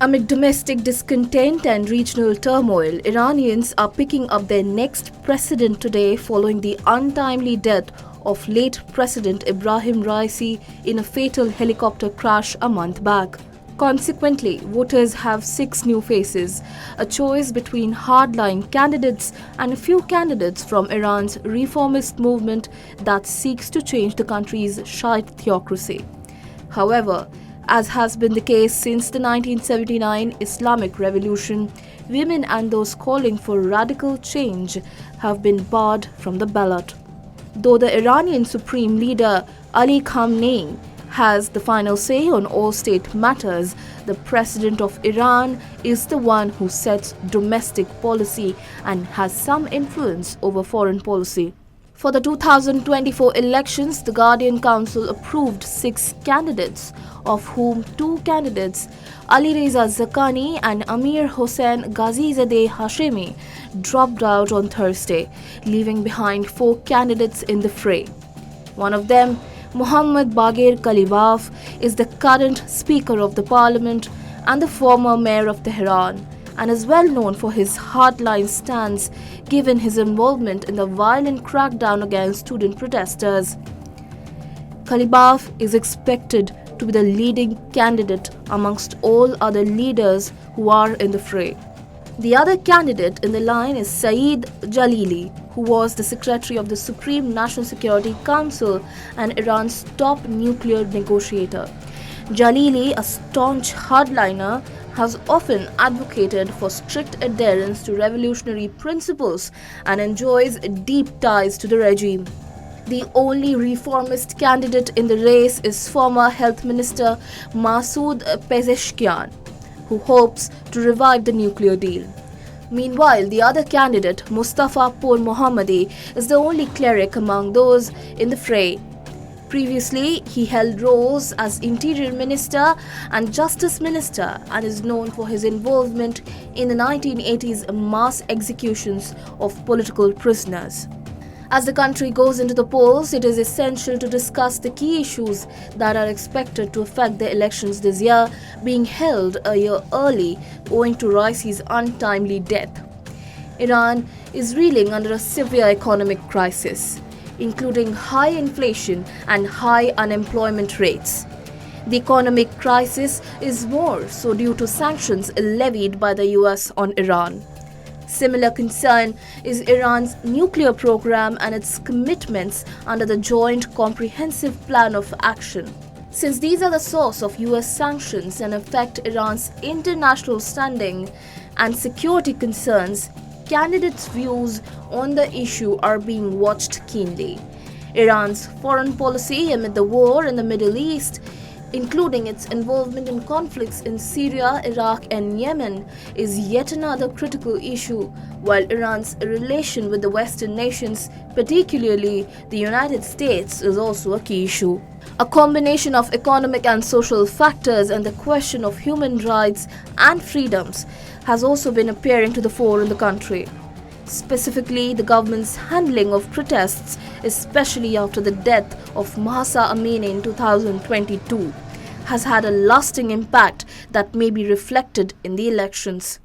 Amid domestic discontent and regional turmoil, Iranians are picking up their next president today following the untimely death of late President Ebrahim Raisi in a fatal helicopter crash a month back. Consequently, voters have 6 new faces, a choice between hardline candidates and a few candidates from Iran's reformist movement that seeks to change the country's Shiite theocracy. However, as has been the case since the 1979 Islamic Revolution, women and those calling for radical change have been barred from the ballot. Though the Iranian Supreme Leader Ali Khamenei has the final say on all state matters, the President of Iran is the one who sets domestic policy and has some influence over foreign policy. For the 2024 elections, the Guardian Council approved 6 candidates, of whom 2 candidates, Ali Reza Zakani and Amir Hossein Ghazizadeh Hashemi, dropped out on Thursday, leaving behind 4 candidates in the fray. One of them, Mohammad Bagher Kalibaf, is the current Speaker of the Parliament and the former Mayor of Tehran, and is well known for his hardline stance given his involvement in the violent crackdown against student protesters. Kalibaf is expected to be the leading candidate amongst all other leaders who are in the fray. The other candidate in the line is Saeed Jalili, who was the Secretary of the Supreme National Security Council and Iran's top nuclear negotiator. Jalili, a staunch hardliner, has often advocated for strict adherence to revolutionary principles and enjoys deep ties to the regime. The only reformist candidate in the race is former Health Minister Masoud Pezeshkian, who hopes to revive the nuclear deal. Meanwhile, the other candidate, Mustafa Por Mohammadi, is the only cleric among those in the fray. Previously, he held roles as Interior Minister and Justice Minister and is known for his involvement in the 1980s mass executions of political prisoners. As the country goes into the polls, it is essential to discuss the key issues that are expected to affect the elections this year, being held a year early owing to Raisi's untimely death. Iran is reeling under a severe economic crisis, including high inflation and high unemployment rates. The economic crisis is more so due to sanctions levied by the US on Iran. Similar concern is Iran's nuclear program and its commitments under the Joint Comprehensive Plan of Action. Since these are the source of US sanctions and affect Iran's international standing and security concerns, candidates' views on the issue are being watched keenly. Iran's foreign policy amid the war in the Middle East, including its involvement in conflicts in Syria, Iraq, and Yemen, is yet another critical issue, while Iran's relation with the Western nations, particularly the United States, is also a key issue. A combination of economic and social factors and the question of human rights and freedoms has also been appearing to the fore in the country. Specifically, the government's handling of protests, especially after the death of Mahsa Amini in 2022, has had a lasting impact that may be reflected in the elections.